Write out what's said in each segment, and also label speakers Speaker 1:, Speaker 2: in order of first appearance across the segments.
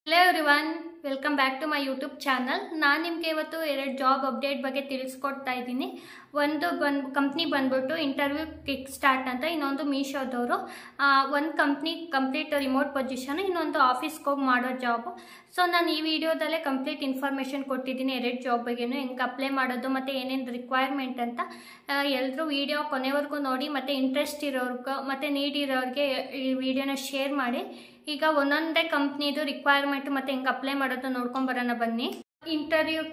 Speaker 1: Hello everyone, welcome back to my YouTube channel. ನಾನು ನಿಮಗೆ ಇವತ್ತು ಎರಡು ಜಾಬ್ ಅಪ್ಡೇಟ್ ಬಗ್ಗೆ ತಿಳಿಸ್ಕೊಡ್ತಾ ಇದ್ದೀನಿ. ಒಂದು ಕಂಪ್ನಿ ಬಂದ್ಬಿಟ್ಟು ಇಂಟರ್ವ್ಯೂ ಕಿಕ್ ಸ್ಟಾರ್ಟ್ ಅಂತ, ಇನ್ನೊಂದು ಮೀಶೋದವರು. ಒಂದು ಕಂಪ್ನಿ ಕಂಪ್ಲೀಟ್ ರಿಮೋಟ್ ಪೊಸಿಷನ್, ಇನ್ನೊಂದು ಆಫೀಸ್ಗೆ ಹೋಗಿ ಮಾಡೋ ಜಾಬ್. ಸೊ ನಾನು ಈ ವಿಡಿಯೋದಲ್ಲೇ ಕಂಪ್ಲೀಟ್ ಇನ್ಫಾರ್ಮೇಷನ್ ಕೊಟ್ಟಿದ್ದೀನಿ ಎರಡು ಜಾಬ್ ಬಗ್ಗೆನೂ, ಹೆಂಗೆ ಅಪ್ಲೈ ಮಾಡೋದು ಮತ್ತು ಏನೇನು ರಿಕ್ವೈರ್ಮೆಂಟ್ ಅಂತ. ಎಲ್ಲರೂ ವಿಡಿಯೋ ಕೊನೆವರೆಗೂ ನೋಡಿ, ಮತ್ತು ಇಂಟ್ರೆಸ್ಟ್ ಇರೋರ್ಗೆ ಮತ್ತು ನೀಡ್ ಇರೋರಿಗೆ ಈ ವಿಡಿಯೋನ ಶೇರ್ ಮಾಡಿ. ಈಗ ಒಂದೊಂದೇ ಕಂಪ್ನಿದು ರಿಕ್ವೈರ್ಮೆಂಟ್ ಮತ್ತು ಹೆಂಗೆ ಅಪ್ಲೈ ಮಾಡೋದು ನೋಡ್ಕೊಂಬರೋಣ ಬನ್ನಿ. ಇಂಟರ್ವ್ಯೂ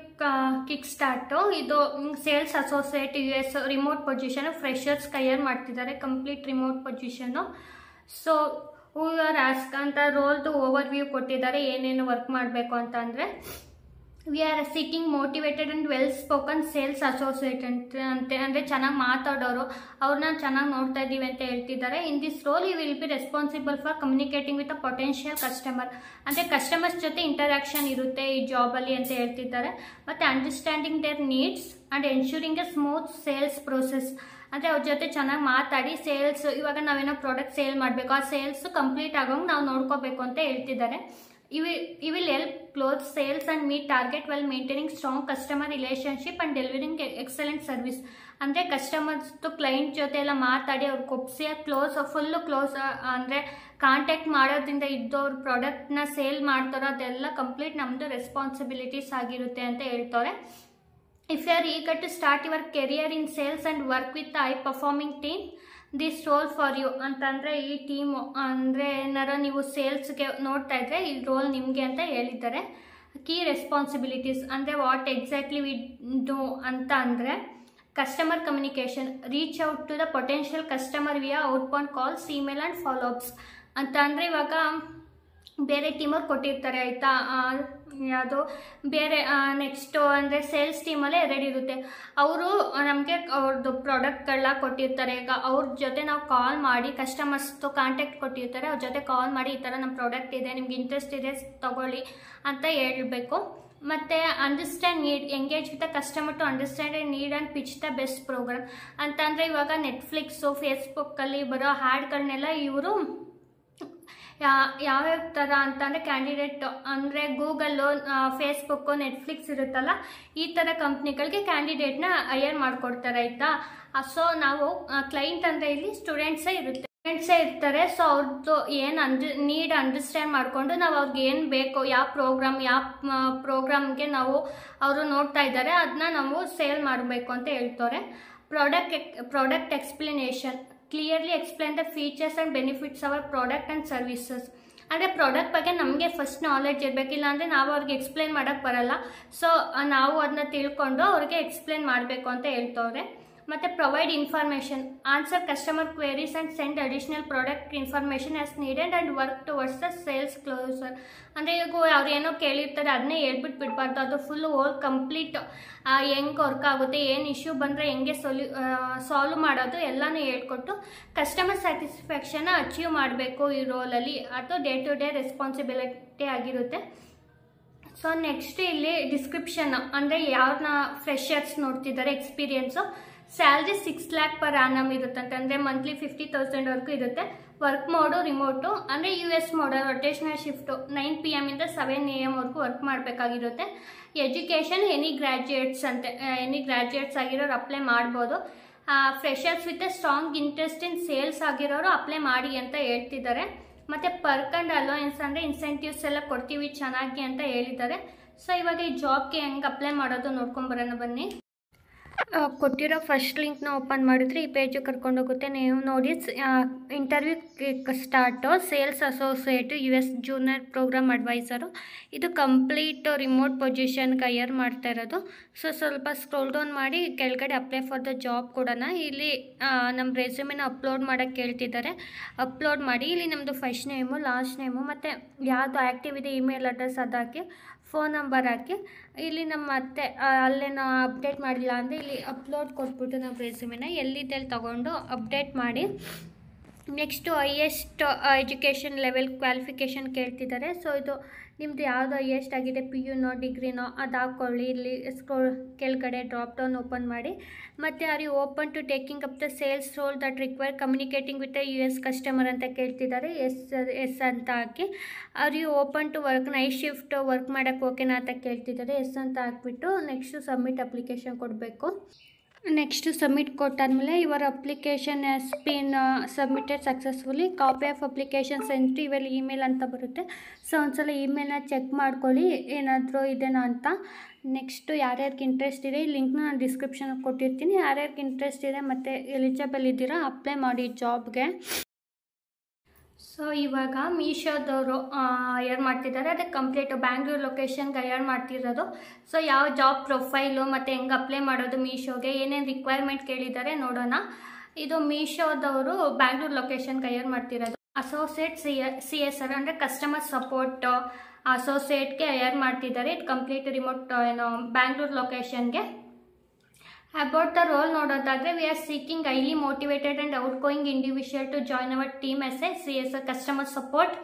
Speaker 1: ಕಿಕ್ ಸ್ಟಾರ್ಟು, ಇದು sales associate US remote position, freshers hire ಮಾಡ್ತಿದ್ದಾರೆ, complete remote position. So who are ask ಅಂತ ರೋಲ್ದು ಓವರ್ ವ್ಯೂ ಕೊಟ್ಟಿದ್ದಾರೆ, ಏನೇನು ವರ್ಕ್ ಮಾಡಬೇಕು ಅಂತ. ಅಂದರೆ we are seeking motivated and well spoken sales associate ಅಂದರೆ ಚೆನ್ನಾಗಿ ಮಾತಾಡೋರು, ಅವ್ರನ್ನ ಚೆನ್ನಾಗಿ ನೋಡ್ತಾ ಇದ್ದೀವಿ ಅಂತ ಹೇಳ್ತಿದ್ದಾರೆ. In this role you will be responsible for communicating with a potential customer, ಅಂದರೆ ಕಸ್ಟಮರ್ಸ್ ಜೊತೆ ಇಂಟರಾಕ್ಷನ್ ಇರುತ್ತೆ ಈ ಜಾಬಲ್ಲಿ ಅಂತ ಹೇಳ್ತಿದ್ದಾರೆ. ಮತ್ತು understanding their needs and ensuring a smooth sales process, ಅಂದರೆ ಅವ್ರ ಜೊತೆ ಚೆನ್ನಾಗಿ ಮಾತಾಡಿ ಸೇಲ್ಸ್, ಇವಾಗ ನಾವೇನೋ ಪ್ರಾಡಕ್ಟ್ ಸೇಲ್ ಮಾಡಬೇಕು, ಆ ಸೇಲ್ಸ್ ಕಂಪ್ಲೀಟ್ ಆಗೋಂಗೆ ನಾವು ನೋಡ್ಕೋಬೇಕು ಅಂತ ಹೇಳ್ತಿದ್ದಾರೆ. You will help close sales and meet target while maintaining strong customer relationship and delivering excellent service. ಅಂದರೆ ಕಸ್ಟಮರ್ಸ್ ಕ್ಲೈಂಟ್ ಜೊತೆ ಎಲ್ಲ ಮಾತಾಡಿ ಅವ್ರು ಕೊಪ್ಸಿ ಫುಲ್ಲು ಕ್ಲೋಸ್ ಅಂದರೆ ಕಾಂಟ್ಯಾಕ್ಟ್ ಮಾಡೋದ್ರಿಂದ ಇದ್ದವ್ರು ಪ್ರಾಡಕ್ಟ್ನ ಸೇಲ್ ಮಾಡ್ತಾರೋ ಅದೆಲ್ಲ ಕಂಪ್ಲೀಟ್ ನಮ್ಮದು ರೆಸ್ಪಾನ್ಸಿಬಿಲಿಟೀಸ್ ಆಗಿರುತ್ತೆ ಅಂತ ಹೇಳ್ತಾರೆ. If you are eager to start your career in sales and work with a high performing team, this role for you ಅಂತಂದರೆ ಈ ಟೀಮು ಅಂದರೆ ಏನಾರ ನೀವು ಸೇಲ್ಸ್ಗೆ ನೋಡ್ತಾ ಇದ್ರೆ ಈ ರೋಲ್ ನಿಮಗೆ ಅಂತ ಹೇಳಿದ್ದಾರೆ. ಕೀ ರೆಸ್ಪಾನ್ಸಿಬಿಲಿಟೀಸ್ ಅಂದರೆ ವಾಟ್ ಎಕ್ಸಾಕ್ಟ್ಲಿ ವಿ ಡೂ ಅಂತ ಅಂದರೆ customer communication, reach out to the potential customer via outbound calls, email and follow ups ಅಂತ. ಅಂದರೆ ಇವಾಗ ಬೇರೆ ಟೀಮವ್ರು ಕೊಟ್ಟಿರ್ತಾರೆ ಆಯಿತಾ, ಯಾವುದು ಬೇರೆ ನೆಕ್ಸ್ಟು ಅಂದರೆ ಸೇಲ್ಸ್ ಟೀಮಲ್ಲೇ ಎರಡು ಇರುತ್ತೆ, ಅವರು ನಮಗೆ ಅವ್ರದ್ದು ಪ್ರಾಡಕ್ಟ್ಗಳನ್ನ ಕೊಟ್ಟಿರ್ತಾರೆ. ಈಗ ಅವ್ರ ಜೊತೆ ನಾವು ಕಾಲ್ ಮಾಡಿ, ಕಸ್ಟಮರ್ಸ್ದು ಕಾಂಟ್ಯಾಕ್ಟ್ ಕೊಟ್ಟಿರ್ತಾರೆ, ಅವ್ರ ಜೊತೆ ಕಾಲ್ ಮಾಡಿ ಈ ಥರ ನಮ್ಮ ಪ್ರಾಡಕ್ಟ್ ಇದೆ, ನಿಮ್ಗೆ ಇಂಟ್ರೆಸ್ಟ್ ಇದೆ ತಗೊಳ್ಳಿ ಅಂತ ಹೇಳಬೇಕು. ಮತ್ತು understand need, engage with the customer to understand and need and pitch the best programme ಅಂತಂದರೆ ಇವಾಗ ನೆಟ್ಫ್ಲಿಕ್ಸು ಫೇಸ್ಬುಕ್ಕಲ್ಲಿ ಬರೋ ಹ್ಯಾಡ್ಗಳನ್ನೆಲ್ಲ ಇವರು ಯಾವ್ಯಾವ ಥರ ಅಂತಂದರೆ ಕ್ಯಾಂಡಿಡೇಟ್ ಅಂದರೆ ಗೂಗಲ್ಲು, ಫೇಸ್ಬುಕ್ಕು, ನೆಟ್ಫ್ಲಿಕ್ಸ್ ಇರುತ್ತಲ್ಲ, ಈ ಥರ ಕಂಪ್ನಿಗಳಿಗೆ ಕ್ಯಾಂಡಿಡೇಟ್ನ ಹೈಯರ್ ಮಾಡಿಕೊಡ್ತಾರೆ ಆಯಿತಾ. ಸೊ ನಾವು ಕ್ಲೈಂಟ್ ಅಂದರೆ ಇಲ್ಲಿ ಸ್ಟೂಡೆಂಟ್ಸೇ ಇರ್ತಾರೆ. ಸೊ ಅವ್ರದ್ದು ಏನು ನೀಡ್ ಅಂಡರ್ಸ್ಟ್ಯಾಂಡ್ ಮಾಡಿಕೊಂಡು ನಾವು ಅವ್ರಿಗೆ ಏನು ಬೇಕು, ಯಾವ ಪ್ರೋಗ್ರಾಮ್ಗೆ ನಾವು ಅವರು ನೋಡ್ತಾ ಇದ್ದಾರೆ ಅದನ್ನ ನಾವು ಸೇಲ್ ಮಾಡಬೇಕು ಅಂತ ಹೇಳ್ತಾರೆ. Product explanation, clearly explain the features and benefits hour product and services. ಅಂದರೆ ಪ್ರಾಡಕ್ಟ್ ಬಗ್ಗೆ ನಮಗೆ ಫಸ್ಟ್ ನಾಲೆಡ್ಜ್ ಇರಬೇಕಿಲ್ಲ ಅಂದರೆ ನಾವು ಅವ್ರಿಗೆ ಎಕ್ಸ್ಪ್ಲೇನ್ ಮಾಡೋಕ್ಕೆ ಬರಲ್ಲ. ಸೊ ನಾವು ಅದನ್ನ ತಿಳ್ಕೊಂಡು ಅವ್ರಿಗೆ ಎಕ್ಸ್ಪ್ಲೇನ್ ಮಾಡಬೇಕು ಅಂತ ಹೇಳ್ತವ್ರೆ. ಮತ್ತು provide information, answer customer queries and send additional product information as needed and work towards the sales closure. ಅಂದರೆ ಈಗ ಅವ್ರು ಏನೋ ಕೇಳಿರ್ತಾರೆ ಅದನ್ನೇ ಹೇಳ್ಬಿಟ್ಟು ಬಿಡಬಾರ್ದು, ಅದು ಫುಲ್ಲು ಕಂಪ್ಲೀಟ್ ಹೆಂಗೆ ವರ್ಕ್ ಆಗುತ್ತೆ, ಏನು ಇಶ್ಯೂ ಬಂದರೆ ಹೆಂಗೆ ಸಾಲ್ವ್ ಮಾಡೋದು ಎಲ್ಲನೂ ಹೇಳ್ಕೊಟ್ಟು ಕಸ್ಟಮರ್ ಸ್ಯಾಟಿಸ್ಫ್ಯಾಕ್ಷನ್ನ ಅಚೀವ್ ಮಾಡಬೇಕು ಈ ರೋಲಲ್ಲಿ. ಅದು ಡೇ ಟು ಡೇ ರೆಸ್ಪಾನ್ಸಿಬಿಲಿಟಿ ಆಗಿರುತ್ತೆ. ಸೊ ನೆಕ್ಸ್ಟ್ ಇಲ್ಲಿ ಡಿಸ್ಕ್ರಿಪ್ಷನ್, ಅಂದರೆ ಯಾರನ್ನ ಫ್ರೆಷರ್ಸ್ ನೋಡ್ತಿದ್ದಾರೆ, experience. Salary 6 lakh per annum ಇರುತ್ತಂತೆ, ಅಂದರೆ ಮಂತ್ಲಿ 50,000ವರೆಗೂ ಇರುತ್ತೆ. ವರ್ಕ್ ಮೋಡು ರಿಮೋಟು, ಅಂದರೆ US mode, rotational shift, 9 PM ಇಂದ 7 AM ವರೆಗೂ ವರ್ಕ್ ಮಾಡಬೇಕಾಗಿರುತ್ತೆ. ಎಜುಕೇಷನ್ ಎನಿ ಗ್ರ್ಯಾಜುಯೇಟ್ಸ್ ಆಗಿರೋರು ಅಪ್ಲೈ ಮಾಡ್ಬೋದು. Freshers with a strong interest in sales ಆಗಿರೋರು ಅಪ್ಲೈ ಮಾಡಿ ಅಂತ ಹೇಳ್ತಿದ್ದಾರೆ. ಮತ್ತು ಪರ್ಕ್ ಆ್ಯಂಡ್ ಅಲೋಯನ್ಸ್ ಅಂದರೆ ಇನ್ಸೆಂಟಿವ್ಸ್ ಎಲ್ಲ ಕೊಡ್ತೀವಿ ಚೆನ್ನಾಗಿ ಅಂತ ಹೇಳಿದ್ದಾರೆ. ಸೊ ಇವಾಗ ಈ ಜಾಬ್ಗೆ ಹೆಂಗೆ ಅಪ್ಲೈ ಮಾಡೋದು ನೋಡ್ಕೊಂಬರೋಣ ಬನ್ನಿ. ಕೊಟ್ಟಿರೋ ಫಸ್ಟ್ ಲಿಂಕ್ನ ಓಪನ್ ಮಾಡಿದ್ರೆ ಈ ಪೇಜು ಕರ್ಕೊಂಡೋಗುತ್ತೆ. ನೀವು ನೋಡಿ interview start, sales associate US junior programme advisor. ಇದು ಕಂಪ್ಲೀಟ್ ರಿಮೋಟ್ ಪೊಸಿಷನ್ಗೆ ಹೈಯರ್ ಮಾಡ್ತಾ ಇರೋದು. ಸೊ ಸ್ವಲ್ಪ ಸ್ಕ್ರೋಲ್ ಡೌನ್ ಮಾಡಿ ಕೆಳಗಡೆ ಅಪ್ಲೈ ಫಾರ್ ದ ಜಾಬ್ ಕೊಡೋಣ. ಇಲ್ಲಿ ನಮ್ಮ ರೆಸ್ಯೂಮೆನ ಅಪ್ಲೋಡ್ ಮಾಡೋಕ್ಕೆ ಕೇಳ್ತಿದ್ದಾರೆ, ಅಪ್ಲೋಡ್ ಮಾಡಿ. ಇಲ್ಲಿ ನಮ್ಮದು ಫಸ್ಟ್ ನೇಮು, ಲಾಸ್ಟ್ ನೇಮು ಮತ್ತು ಯಾವುದು ಆ್ಯಕ್ಟಿವ್ ಇದೆ ಇಮೇಲ್ ಅಡ್ರೆಸ್ ಅದು ಹಾಕಿ, ಫೋನ್ ನಂಬರ್ ಹಾಕಿ. ಇಲ್ಲಿ ನಮ್ಮ ಮತ್ತೆ ಅಲ್ಲೇನೋ ಅಪ್ಡೇಟ್ ಮಾಡಿಲ್ಲ ಅಂದರೆ ಇಲ್ಲಿ ಅಪ್ಲೋಡ್ ಕೊಟ್ಬಿಟ್ಟು ನಾವು ರೆಸ್ಯೂಮೆನ ಎಲ್ಲಿದ್ದಲ್ಲಿ ತೊಗೊಂಡು ಅಪ್ಡೇಟ್ ಮಾಡಿ next highest education level qualification ಕೇಳ್ತಿದ್ದಾರೆ. ಸೊ ಇದು ನಿಮ್ಮದು ಯಾವುದು ಹೈಯೆಸ್ಟ್ ಆಗಿದೆ, ಪಿ ಯುನೋ ಡಿಗ್ರಿನೋ ಅದು ಹಾಕ್ಕೊಳ್ಳಿ. ಇಲ್ಲಿ ಕೆಳಗಡೆ ಡ್ರಾಪ್ ಡೌನ್ ಓಪನ್ ಮಾಡಿ. ಮತ್ತು are you open to taking up the sales role that require communicating with US customer ಅಂತ ಕೇಳ್ತಿದ್ದಾರೆ. ಎಸ್ ಅಂತ ಹಾಕಿ. Are you open to work night shift work ಮಾಡೋಕ್ಕೆ ಓಕೆನಾ ಅಂತ ಕೇಳ್ತಿದ್ದಾರೆ. ಎಸ್ ಅಂತ ಹಾಕ್ಬಿಟ್ಟು ನೆಕ್ಸ್ಟು ಸಬ್ಮಿಟ್ ಅಪ್ಲಿಕೇಶನ್ ಕೊಡಬೇಕು. ನೆಕ್ಸ್ಟು ಸಬ್ಮಿಟ್ ಕೊಟ್ಟಾದಮೇಲೆ your application has been submitted successfully, copy of application sent your email ಅಂತ ಬರುತ್ತೆ. ಸೊ ಒಂದ್ಸಲ ಇಮೇಲ್ನ ಚೆಕ್ ಮಾಡ್ಕೊಳ್ಳಿ ಏನಾದರೂ ಇದೆನಾ ಅಂತ. ನೆಕ್ಸ್ಟು ಯಾರ್ಯಾರಿಗೆ ಇಂಟ್ರೆಸ್ಟ್ ಇದೆ ಈ ಲಿಂಕ್ನ ನಾನು ಡಿಸ್ಕ್ರಿಪ್ಷನ್ಗೆ ಕೊಟ್ಟಿರ್ತೀನಿ. ಯಾರ್ಯಾರಿಗೆ ಇಂಟ್ರೆಸ್ಟ್ ಇದೆ ಮತ್ತು ಎಲಿಜಿಬಲ್ ಇದ್ದೀರಾ ಅಪ್ಲೈ ಮಾಡಿ ಜಾಬ್ಗೆ. ಸೊ ಇವಾಗ ಮೀಶೋದವರು ಹೈಯರ್ ಮಾಡ್ತಿದ್ದಾರೆ. ಅದಕ್ಕೆ ಕಂಪ್ಲೀಟ್ ಬ್ಯಾಂಗ್ಳೂರು ಲೊಕೇಶನ್ಗೆ ಹೈಯರ್ ಮಾಡ್ತಿರೋದು. ಸೊ ಯಾವ ಜಾಬ್ ಪ್ರೊಫೈಲು ಮತ್ತು ಹೆಂಗೆ ಅಪ್ಲೈ ಮಾಡೋದು ಮೀಶೋಗೆ, ಏನೇನು ರಿಕ್ವೈರ್ಮೆಂಟ್ ಕೇಳಿದ್ದಾರೆ ನೋಡೋಣ. ಇದು ಮೀಶೋದವರು ಬ್ಯಾಂಗ್ಳೂರು ಲೊಕೇಶನ್ಗೆ ಹೈಯರ್ ಮಾಡ್ತಿರೋದು. ಅಸೋಸಿಯೇಟ್ CSR ಅಂದರೆ ಕಸ್ಟಮರ್ ಸಪೋರ್ಟ್ ಅಸೋಸಿಯೇಟ್ಗೆ ಹೈಯರ್ ಮಾಡ್ತಿದ್ದಾರೆ. ಇದು ಕಂಪ್ಲೀಟ್ ರಿಮೋಟ್ ಬ್ಯಾಂಗ್ಳೂರು ಲೊಕೇಶನ್ಗೆ. ಅಬೌಟ್ ದ ರೋಲ್ ನೋಡೋದಾದರೆ we are seeking highly motivated and outgoing individual to join our team as a CSR customer support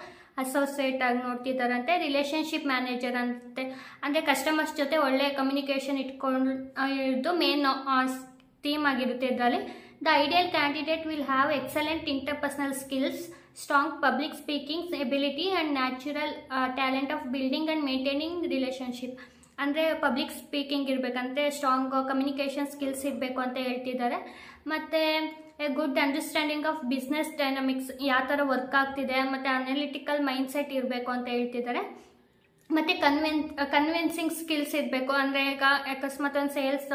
Speaker 1: associate ಆಗಿ ನೋಡ್ತಿದ್ದಾರಂತೆ. ರಿಲೇಷನ್ಶಿಪ್ ಮ್ಯಾನೇಜರ್ ಅಂತೆ, ಅಂದರೆ ಕಸ್ಟಮರ್ಸ್ ಜೊತೆ ಒಳ್ಳೆಯ ಕಮ್ಯುನಿಕೇಷನ್ ಇಟ್ಕೊಂಡು ಇದು ಮೇನ್ ಥೀಮ್ ಆಗಿರುತ್ತೆ ಇದರಲ್ಲಿ. The ideal candidate will have excellent interpersonal skills, strong public speaking ability and natural talent of building and maintaining relationship. ಅಂದರೆ ಪಬ್ಲಿಕ್ ಸ್ಪೀಕಿಂಗ್ ಇರಬೇಕಂತೆ, ಸ್ಟ್ರಾಂಗ್ ಕಮ್ಯುನಿಕೇಷನ್ ಸ್ಕಿಲ್ಸ್ ಇರಬೇಕು ಅಂತ ಹೇಳ್ತಿದ್ದಾರೆ. ಮತ್ತು a good understanding of business dynamics, ಯಾವ ಥರ work ಆಗ್ತಿದೆ, ಮತ್ತು ಅನಾಲಿಟಿಕಲ್ ಮೈಂಡ್ಸೆಟ್ ಇರಬೇಕು ಅಂತ ಹೇಳ್ತಿದ್ದಾರೆ. ಮತ್ತು ಕನ್ವಿನ್ಸಿಂಗ್ ಸ್ಕಿಲ್ಸ್ ಇರಬೇಕು. ಅಂದರೆ ಈಗ ಅಕಸ್ಮಾತ್ ಒಂದು ಸೇಲ್ಸ್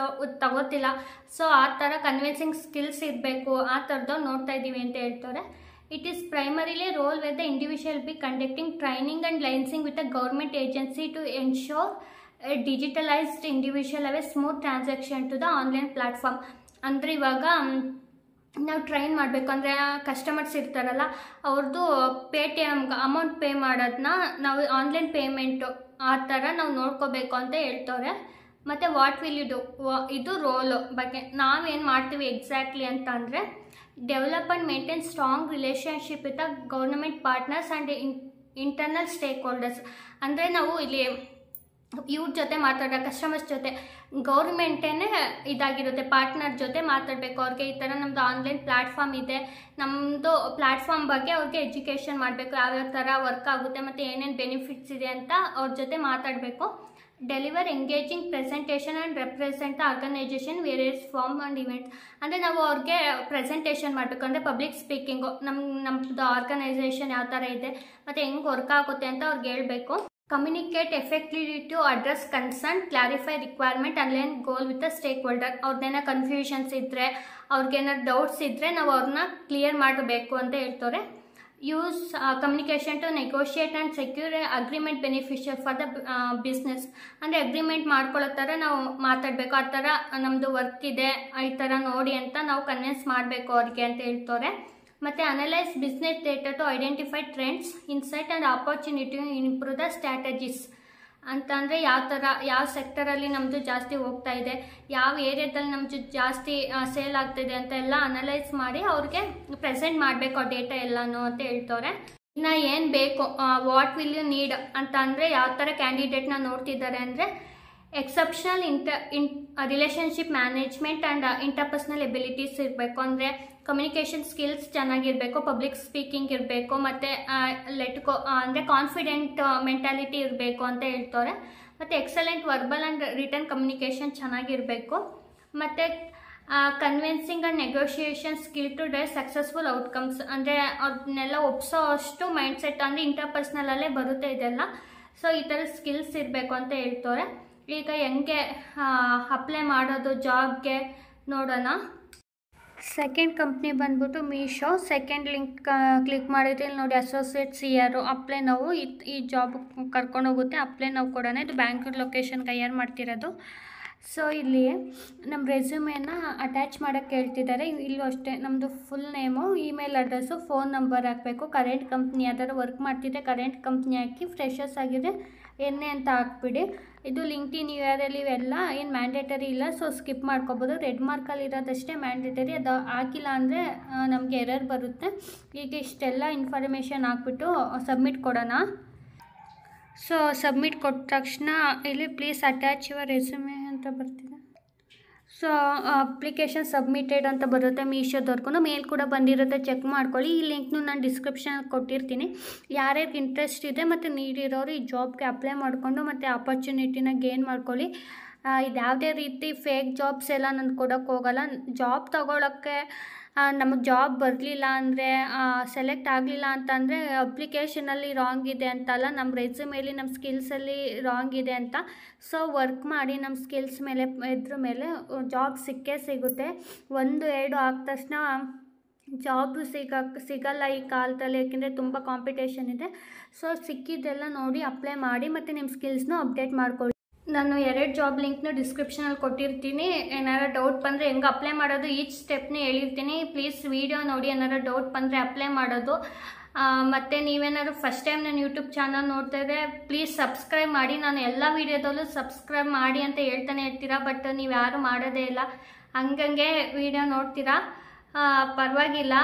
Speaker 1: ತಗೋತಿಲ್ಲ, ಸೊ ಆ ಥರ ಕನ್ವಿನ್ಸಿಂಗ್ ಸ್ಕಿಲ್ಸ್ ಇರಬೇಕು, ಆ ಥರದ್ದು ನೋಡ್ತಾ ಇದ್ದೀವಿ ಅಂತ ಹೇಳ್ತಾರೆ. It is primarily role where the individual be conducting training and licensing with a government agency to ensure digitalised individual away smooth transaction to the online platform. ಅಂದರೆ ಇವಾಗ ನಾವು ಟ್ರೈನ್ ಮಾಡಬೇಕು ಅಂದರೆ ಕಸ್ಟಮರ್ಸ್ ಇರ್ತಾರಲ್ಲ ಅವ್ರದ್ದು ಪೇಟಿಎಮ್ಗೆ ಅಮೌಂಟ್ ಪೇ ಮಾಡೋದನ್ನ ನಾವು online payment ಆ ಥರ ನಾವು ನೋಡ್ಕೋಬೇಕು ಅಂತ ಹೇಳ್ತವ್ರೆ. ಮತ್ತು ವಾಟ್ ವಿಲ್ ಯು ಡೂ, ಇದು ರೋಲು ಬಗ್ಗೆ ನಾವೇನು ಮಾಡ್ತೀವಿ ಎಕ್ಸಾಕ್ಟ್ಲಿ ಅಂತ ಅಂದರೆ develop and maintain strong relationship with the government partners and internal stake holders. ಅಂದರೆ ನಾವು ಇಲ್ಲಿ ಇವ್ರ ಜೊತೆ ಮಾತಾಡೋ ಕಸ್ಟಮರ್ಸ್ ಜೊತೆ ಗೌರ್ಮೆಂಟೇ ಇದಾಗಿರುತ್ತೆ, ಪಾರ್ಟ್ನರ್ ಜೊತೆ ಮಾತಾಡಬೇಕು. ಅವ್ರಿಗೆ ಈ ಥರ ನಮ್ಮದು ಆನ್ಲೈನ್ ಪ್ಲ್ಯಾಟ್ಫಾರ್ಮ್ ಇದೆ, ನಮ್ಮದು ಪ್ಲ್ಯಾಟ್ಫಾರ್ಮ್ ಬಗ್ಗೆ ಅವ್ರಿಗೆ ಎಜುಕೇಷನ್ ಮಾಡಬೇಕು, ಯಾವ್ಯಾವ ಥರ ವರ್ಕ್ ಆಗುತ್ತೆ ಮತ್ತು ಏನೇನು ಬೆನಿಫಿಟ್ಸ್ ಇದೆ ಅಂತ ಅವ್ರ ಜೊತೆ ಮಾತಾಡಬೇಕು. Deliver engaging presentation and represent the organisation various form and events. ಅಂದರೆ ನಾವು ಅವ್ರಿಗೆ ಪ್ರೆಸೆಂಟೇಷನ್ ಮಾಡಬೇಕು, ಅಂದರೆ ಪಬ್ಲಿಕ್ ಸ್ಪೀಕಿಂಗು, ನಮ್ಮದು ಆರ್ಗನೈಸೇಷನ್ ಯಾವ ಥರ ಇದೆ ಮತ್ತು ಹೆಂಗೆ ವರ್ಕ್ ಆಗುತ್ತೆ ಅಂತ ಅವ್ರಿಗೆ ಹೇಳಬೇಕು. Communicate effectively to address concern, clarify requirement, align goal with the stakeholder. ಅವ್ರದ್ದೇನೋ ಕನ್ಫ್ಯೂಷನ್ಸ್ ಇದ್ದರೆ, ಅವ್ರಿಗೇನಾದ್ರು ಡೌಟ್ಸ್ ಇದ್ದರೆ ನಾವು ಅವ್ರನ್ನ ಕ್ಲಿಯರ್ ಮಾಡಬೇಕು ಅಂತ ಹೇಳ್ತಾರೆ. Use communication to negotiate and secure agreement beneficial for the business. ಅಂದರೆ ಅಗ್ರಿಮೆಂಟ್ ಮಾಡ್ಕೊಳ್ಳೋ ಥರ ನಾವು ಮಾತಾಡಬೇಕು, ಆ ಥರ ನಮ್ಮದು ವರ್ಕ್ ಇದೆ ಈ ಥರ ನೋಡಿ ಅಂತ ನಾವು ಕನ್ವಿನ್ಸ್ ಮಾಡಬೇಕು ಅವ್ರಿಗೆ ಅಂತ ಹೇಳ್ತಾರೆ. ಮತ್ತು analyse business data to identify trends, insight and opportunity improve the strategies. ಅಂತಂದರೆ ಯಾವ ಥರ ಯಾವ ಸೆಕ್ಟರಲ್ಲಿ ನಮ್ಮದು ಜಾಸ್ತಿ ಹೋಗ್ತಾ ಇದೆ, ಯಾವ ಏರಿಯಾದಲ್ಲಿ ನಮ್ಮದು ಜಾಸ್ತಿ ಸೇಲ್ ಆಗ್ತಿದೆ ಅಂತ ಎಲ್ಲ ಅನಲೈಸ್ ಮಾಡಿ ಅವ್ರಿಗೆ ಪ್ರೆಸೆಂಟ್ ಮಾಡಬೇಕು ಆ ಡೇಟಾ ಎಲ್ಲನೂ ಅಂತ ಹೇಳ್ತವ್ರೆ. ಇನ್ನು ಏನು ಬೇಕು, ವಾಟ್ ವಿಲ್ ಯು ನೀಡ್ ಅಂತ ಅಂದರೆ ಯಾವ ಥರ ಕ್ಯಾಂಡಿಡೇಟ್ನ ನೋಡ್ತಿದ್ದಾರೆ ಅಂದರೆ exceptional relationship management and interpersonal abilities ಇರಬೇಕು. ಅಂದರೆ ಕಮ್ಯುನಿಕೇಷನ್ ಸ್ಕಿಲ್ಸ್ ಚೆನ್ನಾಗಿರಬೇಕು, ಪಬ್ಲಿಕ್ ಸ್ಪೀಕಿಂಗ್ ಇರಬೇಕು, ಮತ್ತು ಅಂದರೆ ಕಾನ್ಫಿಡೆಂಟ್ ಮೆಂಟಾಲಿಟಿ ಇರಬೇಕು ಅಂತ ಹೇಳ್ತಾರೆ. ಮತ್ತು excellent verbal and written communication ಚೆನ್ನಾಗಿರಬೇಕು. ಮತ್ತು convincing and negotiation skill to drive successful outcomes. ಅಂದರೆ ಅವ್ರನ್ನೆಲ್ಲ ಒಪ್ಸೋ ಅಷ್ಟು ಮೈಂಡ್ಸೆಟ್ ಅಂದರೆ ಇಂಟರ್ಪರ್ಸ್ನಲ್ಲೇ ಬರುತ್ತೆ ಇದೆಲ್ಲ. ಸೊ ಈ ಥರ ಸ್ಕಿಲ್ಸ್ ಇರಬೇಕು ಅಂತ ಹೇಳ್ತಾರೆ. ಈಗ ಹೆಂಗೆ ಅಪ್ಲೈ ಮಾಡೋದು ಜಾಬ್ಗೆ ನೋಡೋಣ. ಸೆಕೆಂಡ್ ಕಂಪ್ನಿ ಬಂದ್ಬಿಟ್ಟು ಮೀಶೋ. ಸೆಕೆಂಡ್ ಲಿಂಕ್ ಕ್ಲಿಕ್ ಮಾಡಿದ್ರೆ ಇಲ್ಲಿ ನೋಡಿ ಅಸೋಸಿಯೇಟ್ CR ಅಪ್ಲೈ ನಾವು ಈ ಜಾಬ್ ಕರ್ಕೊಂಡೋಗುತ್ತೆ. ಅಪ್ಲೈ ನಾವು ಕೊಡೋಣ. ಇದು ಬ್ಯಾಂಗ್ಳೂರು ಲೊಕೇಶನ್ಗೆ ಹೈಯರ್ ಮಾಡ್ತಿರೋದು. ಸೊ ಇಲ್ಲಿ ನಮ್ಮ ರೆಸ್ಯೂಮೇನ ಅಟ್ಯಾಚ್ ಮಾಡೋಕ್ಕೆ ಹೇಳ್ತಿದ್ದಾರೆ. ಇಲ್ಲೂ ಅಷ್ಟೇ ನಮ್ಮದು full name, email address, phone number ಹಾಕಬೇಕು. ಕರೆಂಟ್ ಕಂಪ್ನಿ ಯಾವ್ದಾದ್ರು ವರ್ಕ್ ಮಾಡ್ತಿದ್ದೆ ಕರೆಂಟ್ ಕಂಪ್ನಿ ಹಾಕಿ, ಫ್ರೆಷರ್ಸ್ ಆಗಿದ್ರೆ ಎನ್ನೆ ಅಂತ ಹಾಕ್ಬಿಡಿ. ಇದು ಲಿಂಕ್ಡ್ಇನ್ URL ಇವೆಲ್ಲ ಏನು ಮ್ಯಾಂಡೇಟರಿ ಇಲ್ಲ, ಸೊ ಸ್ಕಿಪ್ ಮಾಡ್ಕೋಬೋದು. ರೆಡ್ ಮಾರ್ಕಲ್ಲಿ ಇರೋದಷ್ಟೇ ಮ್ಯಾಂಡೇಟರಿ, ಅದು ಹಾಕಿಲ್ಲ ಅಂದರೆ ನಮಗೆ ಎರರ್ ಬರುತ್ತೆ. ಈಗ ಇಷ್ಟೆಲ್ಲ ಇನ್ಫಾರ್ಮೇಷನ್ ಹಾಕ್ಬಿಟ್ಟು ಸಬ್ಮಿಟ್ ಕೊಡೋಣ. ಸೊ ಸಬ್ಮಿಟ್ ಕೊಟ್ಟ ತಕ್ಷಣ ಇಲ್ಲಿ ಪ್ಲೀಸ್ ಅಟ್ಯಾಚ್ ಯುವರ್ ರೆಸ್ಯೂಮೆ ಅಂತ ಬರ್ತಿದೆ. ಸೊ ಅಪ್ಲಿಕೇಶನ್ ಸಬ್ಮಿಟೆಡ್ ಅಂತ ಬರುತ್ತೆ ಮೀಶೋದವ್ರಿಗೂ. ಮೇಲ್ ಕೂಡ ಬಂದಿರುತ್ತೆ, ಚೆಕ್ ಮಾಡ್ಕೊಳ್ಳಿ. ಈ ಲಿಂಕ್ನು ನಾನು ಡಿಸ್ಕ್ರಿಪ್ಷನಲ್ಲಿ ಕೊಟ್ಟಿರ್ತೀನಿ. ಯಾರ್ಯಾರಿಗೆ ಇಂಟ್ರೆಸ್ಟ್ ಇದೆ ಮತ್ತು ನೀಡಿರೋರು ಈ ಜಾಬ್ಗೆ ಅಪ್ಲೈ ಮಾಡಿಕೊಂಡು ಮತ್ತು ಆಪರ್ಚುನಿಟಿನ ಗೇನ್ ಮಾಡ್ಕೊಳ್ಳಿ. ಇದು ಯಾವುದೇ ರೀತಿ ಫೇಕ್ ಜಾಬ್ಸ್ ಎಲ್ಲ ನಾನು ಕೊಡೋಕ್ಕೆ ಹೋಗಲ್ಲ. ಜಾಬ್ ತೊಗೊಳಕ್ಕೆ ನಮಗೆ ಜಾಬ್ ಬರಲಿಲ್ಲ ಅಂದರೆ, ಸೆಲೆಕ್ಟ್ ಆಗಲಿಲ್ಲ ಅಂತಂದರೆ ಅಪ್ಲಿಕೇಶನಲ್ಲಿ ರಾಂಗ್ ಇದೆ ಅಂತಲ್ಲ, ನಮ್ಮ ರೆಸ್ಯೂಮೇಲಿ ನಮ್ಮ ಸ್ಕಿಲ್ಸಲ್ಲಿ ರಾಂಗ್ ಇದೆ ಅಂತ. ಸೊ ವರ್ಕ್ ಮಾಡಿ ನಮ್ಮ ಸ್ಕಿಲ್ಸ್ ಮೇಲೆ ಇದ್ರ ಮೇಲೆ ಜಾಬ್ ಸಿಕ್ಕೇ ಸಿಗುತ್ತೆ. 1-2 ಆದ ತಕ್ಷಣ ಜಾಬ್ ಸಿಗಲ್ಲ ಈ ಕಾಲದಲ್ಲಿ, ಏಕೆಂದರೆ ತುಂಬ ಕಾಂಪಿಟೇಷನ್ ಇದೆ. ಸೊ ಸಿಕ್ಕಿದ್ದೆಲ್ಲ ನೋಡಿ ಅಪ್ಲೈ ಮಾಡಿ ಮತ್ತು ನಿಮ್ಮ ಸ್ಕಿಲ್ಸ್ನ ಅಪ್ಡೇಟ್ ಮಾಡ್ಕೊಳ್ಳಿ. ನಾನು 2 ಜಾಬ್ ಲಿಂಕ್ನು ಡಿಸ್ಕ್ರಿಪ್ಷನಲ್ಲಿ ಕೊಟ್ಟಿರ್ತೀನಿ. ಏನಾರು ಡೌಟ್ ಬಂದರೆ ಹೆಂಗೆ ಅಪ್ಲೈ ಮಾಡೋದು ಈಚ್ ಸ್ಟೆಪ್ನೇ ಹೇಳಿರ್ತೀನಿ. ಪ್ಲೀಸ್ ವೀಡಿಯೋ ನೋಡಿ, ಏನಾರು ಡೌಟ್ ಬಂದರೆ ಅಪ್ಲೈ ಮಾಡೋದು. ಮತ್ತು ನೀವೇನಾದ್ರು ಫಸ್ಟ್ ಟೈಮ್ ನನ್ನ ಯೂಟ್ಯೂಬ್ ಚಾನಲ್ ನೋಡ್ತಾ ಇದ್ದರೆ ಪ್ಲೀಸ್ ಸಬ್ಸ್ಕ್ರೈಬ್ ಮಾಡಿ. ನಾನು ಎಲ್ಲ ವೀಡಿಯೋದಲ್ಲೂ ಸಬ್ಸ್ಕ್ರೈಬ್ ಮಾಡಿ ಅಂತ ಹೇಳ್ತಾನೆ ಇರ್ತೀರಾ, ಬಟ್ ನೀವು ಯಾರೂ ಮಾಡೋದೇ ಇಲ್ಲ. ಹಂಗಂಗೆ ವೀಡಿಯೋ ನೋಡ್ತೀರಾ, ಪರವಾಗಿಲ್ಲ,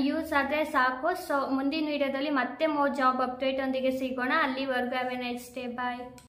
Speaker 1: ಯೂಸ್ ಆದರೆ ಸಾಕು. ಸೊ ಮುಂದಿನ ವೀಡಿಯೋದಲ್ಲಿ ಮತ್ತೆ ಮೋರ್ ಜಾಬ್ ಅಪ್ಡೇಟ್ ಒಂದಿಗೆ ಸಿಗೋಣ. ಅಲ್ಲಿವರೆಗೂ have a nice day, bye.